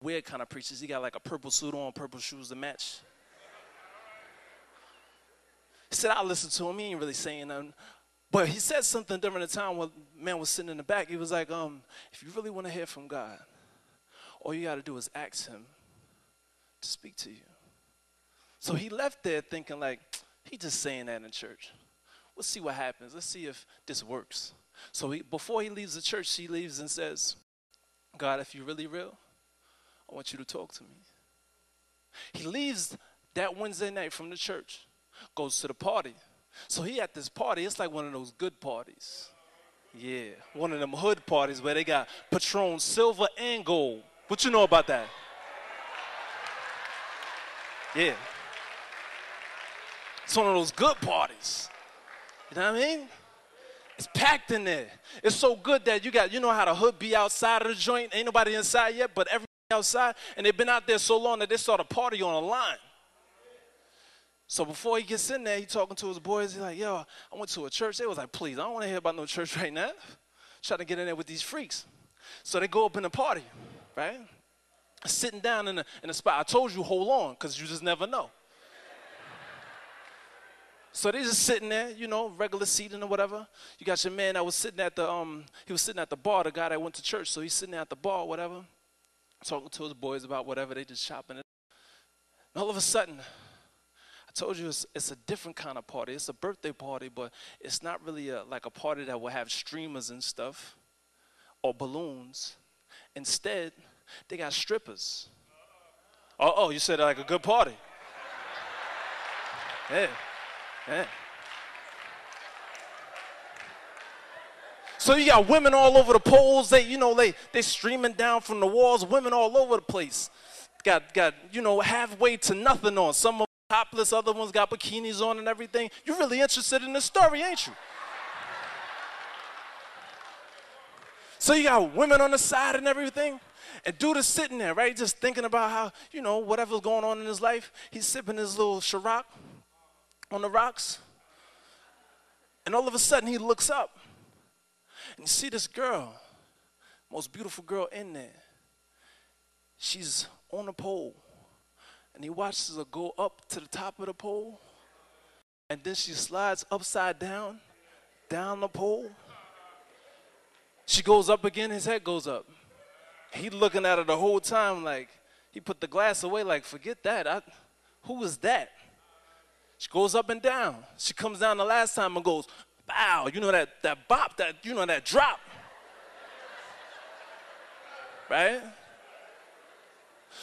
weird kind of preachers. He got like a purple suit on, purple shoes to match. He said, I listened to him. He ain't really saying nothing. But he said something during the time when man was sitting in the back. He was like, if you really want to hear from God, all you got to do is ask him to speak to you. So he left there thinking like, he just saying that in church. We'll see what happens. Let's see if this works. So before he leaves the church, he leaves and says, God, if you're really real, I want you to talk to me. He leaves that Wednesday night from the church, goes to the party. So he at this party, it's like one of those good parties. Yeah, one of them hood parties where they got Patron silver and gold. What you know about that? Yeah. It's one of those good parties. You know what I mean? It's packed in there. It's so good that you know how the hood be outside of the joint? Ain't nobody inside yet, but everybody outside. And they've been out there so long that they start a party on a line. So before he gets in there, he talking to his boys. He's like, yo, I went to a church. They was like, please, I don't want to hear about no church right now. Trying to get in there with these freaks. So they go up in the party, right? Sitting down in the spot. I told you, hold on, because you just never know. So they just sitting there, you know, regular seating or whatever. You got your man that was sitting at the bar, the guy that went to church. So he's sitting there at the bar or whatever, talking to his boys about whatever. They just chopping it. And all of a sudden, I told you it's a different kind of party. It's a birthday party, but it's not really like a party that will have streamers and stuff or balloons. Instead, they got strippers. Oh, you said like a good party. Yeah. Yeah. So you got women all over the poles. They streaming down from the walls. Women all over the place. Got halfway to nothing on. Some of them topless, other ones got bikinis on and everything. You're really interested in this story, ain't you? So you got women on the side and everything. And dude is sitting there, right, just thinking about how, whatever's going on in his life. He's sipping his little Ciroc on the rocks. And all of a sudden he looks up and you see this girl, most beautiful girl in there. She's on a pole and he watches her go up to the top of the pole and then she slides upside down the pole. She goes up again, his head goes up. He looking at her the whole time like, he put the glass away like, forget that, who is that? She goes up and down. She comes down the last time and goes, bow. You know that bop, that drop. Right?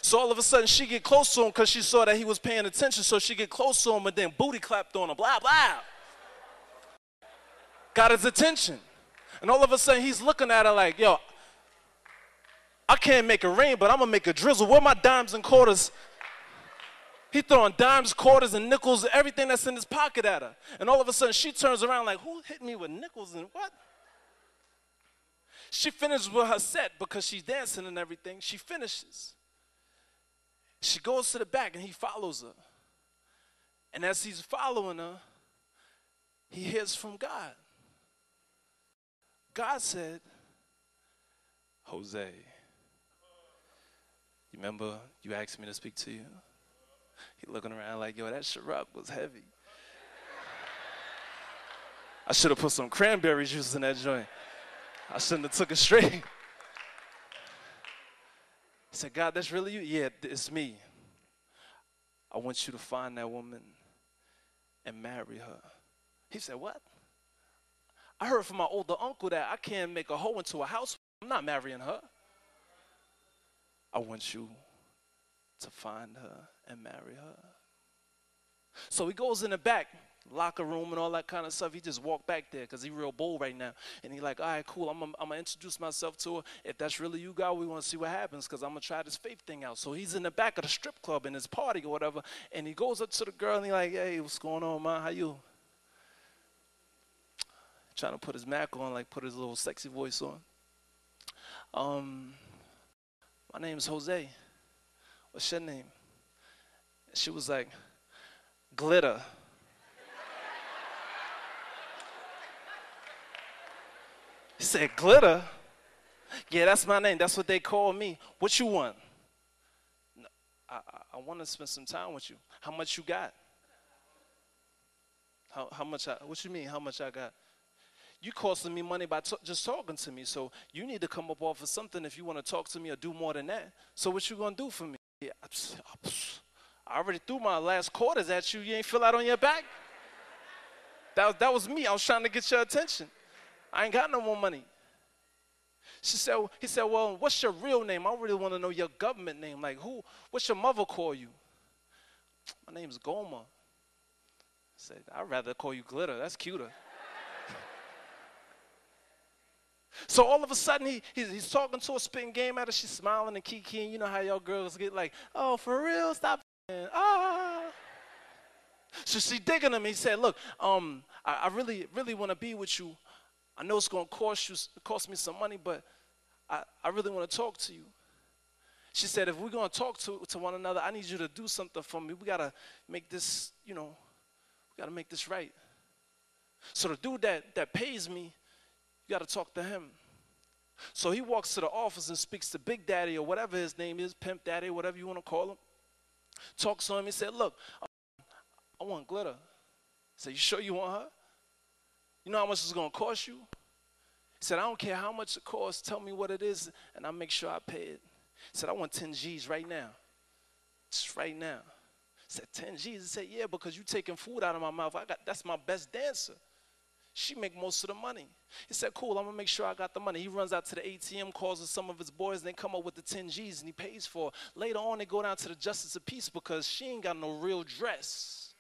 So all of a sudden she get close to him because she saw that he was paying attention. So she get close to him and then booty clapped on him. Blah, blah. Got his attention. And all of a sudden he's looking at her like, yo, I can't make it rain, but I'm going to make it drizzle. Where my dimes and quarters? He throwing dimes, quarters, and nickels, everything that's in his pocket at her. And all of a sudden, she turns around like, who hit me with nickels and what? She finishes with her set because she's dancing and everything. She finishes. She goes to the back, and he follows her. And as he's following her, he hears from God. God said, Jose, you remember you asked me to speak to you? He looking around like, yo, that Ciroc was heavy. I should have put some cranberry juice in that joint. I shouldn't have took it straight. He said, God, that's really you? Yeah, it's me. I want you to find that woman and marry her. He said, what? I heard from my older uncle that I can't make a hoe into a house. I'm not marrying her. I want you to find her and marry her. So he goes in the back, locker room and all that kind of stuff. He just walked back there because he's real bold right now. And he's like, all right, cool, I'm going to introduce myself to her. If that's really you, God, we want to see what happens because I'm going to try this faith thing out. So he's in the back of the strip club in his party or whatever. And he goes up to the girl and he's like, hey, what's going on, man? How you? Trying to put his Mac on, like put his little sexy voice on. My name's Jose. What's your name? She was like, Glitter. He said, Glitter? Yeah, that's my name. That's what they call me. What you want? I want to spend some time with you. How much you got? How much? What you mean? How much I got? You costing me money by just talking to me. So you need to come up off of something if you want to talk to me or do more than that. So what you gonna do for me? Yeah, I already threw my last quarters at you. You ain't fill out on your back. That was me. I was trying to get your attention. I ain't got no more money. He said, well, what's your real name? I really want to know your government name. Like what's your mother call you? My name's Goma. I said, I'd rather call you Glitter. That's cuter. So all of a sudden, he's talking to her, spitting game at her. She's smiling and kikiing. You know how y'all girls get like, oh, for real? Stop. Ah. So she digging him. He said, look, I really, really want to be with you. I know it's going to cost me some money, but I really want to talk to you. She said, if we're going to talk to one another, I need you to do something for me. We got to make this, we got to make this right. So the dude that pays me, you got to talk to him. So he walks to the office and speaks to Big Daddy or whatever his name is, Pimp Daddy, whatever you want to call him. Talks to him. He said, look, I want Glitter. I said, you sure you want her? You know how much it's going to cost you? He said, I don't care how much it costs. Tell me what it is, and I'll make sure I pay it. He said, I want 10 G's right now. Just right now. I said, 10 G's? He said, yeah, because you taking food out of my mouth. That's my best dancer. She make most of the money. He said, cool, I'm going to make sure I got the money. He runs out to the ATM, calls with some of his boys, and they come up with the 10 G's, and he pays for it. Later on, they go down to the Justice of Peace because she ain't got no real dress.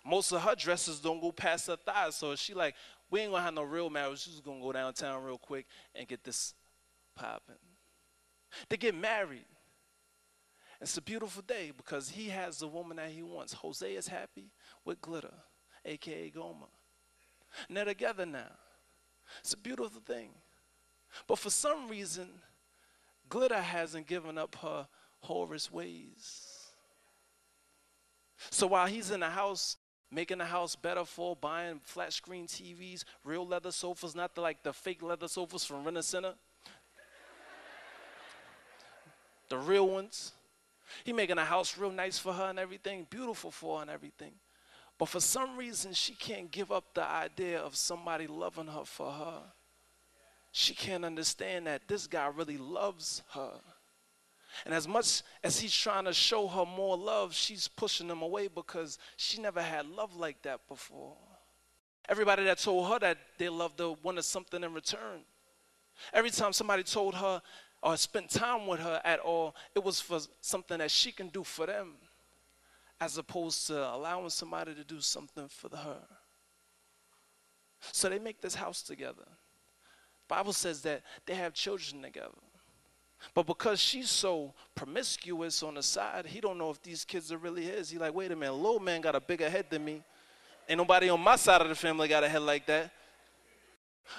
Most of her dresses don't go past her thighs, so she like, we ain't going to have no real marriage. She's just going to go downtown real quick and get this popping. They get married. It's a beautiful day because he has the woman that he wants. Jose is happy with Glitter, a.k.a. Goma. And they're together now. It's a beautiful thing. But for some reason, Glitter hasn't given up her whorish ways. So while he's in the house, making the house better for, buying flat screen TVs, real leather sofas, not the fake leather sofas from Rent-A-Center. The real ones. He making a house real nice for her and everything, beautiful for her and everything. But for some reason, she can't give up the idea of somebody loving her for her. She can't understand that this guy really loves her. And as much as he's trying to show her more love, she's pushing him away because she never had love like that before. Everybody that told her that they loved her wanted something in return. Every time somebody told her or spent time with her at all, it was for something that she can do for them, as opposed to allowing somebody to do something for her. So they make this house together. The Bible says that they have children together. But because she's so promiscuous on the side, he don't know if these kids are really his. He's like, wait a minute, little man got a bigger head than me. Ain't nobody on my side of the family got a head like that.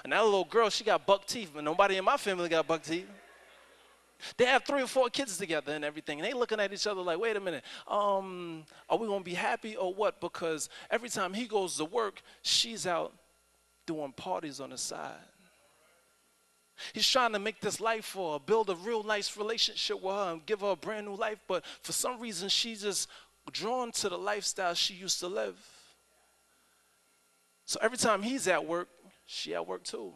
And that little girl, she got buck teeth, but nobody in my family got buck teeth. They have 3 or 4 kids together and everything. And they looking at each other like, wait a minute, are we going to be happy or what? Because every time he goes to work, she's out doing parties on the side. He's trying to make this life for her, build a real nice relationship with her and give her a brand new life. But for some reason, she's just drawn to the lifestyle she used to live. So every time he's at work, she at work too.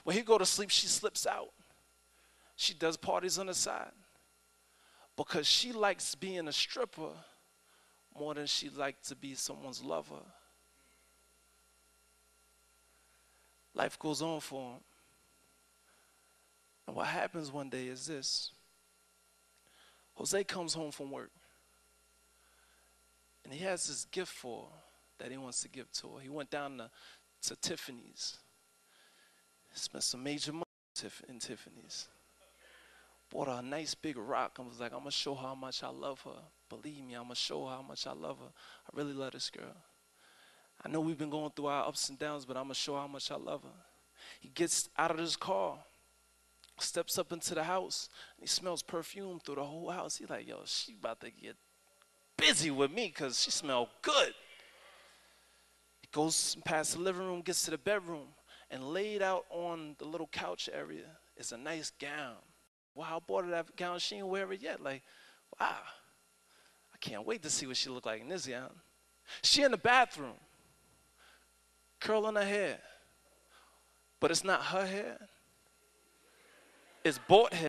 When he go to sleep, she slips out. She does parties on the side because she likes being a stripper more than she likes to be someone's lover. Life goes on for him. And what happens one day is this. Jose comes home from work. And he has this gift for her that he wants to give to her. He went down to Tiffany's. Spent some major money in Tiffany's. Bought her a nice big rock and was like, I'm going to show her how much I love her. Believe me, I'm going to show her how much I love her. I really love this girl. I know we've been going through our ups and downs, but I'm going to show her how much I love her. He gets out of his car, steps up into the house, and he smells perfume through the whole house. He's like, yo, she about to get busy with me because she smelled good. He goes past the living room, gets to the bedroom, and laid out on the little couch area is a nice gown. wow, I bought her that gown. She ain't wear it yet. Like, wow, I can't wait to see what she look like in this gown. She in the bathroom, curling her hair. But it's not her hair. It's bought hair.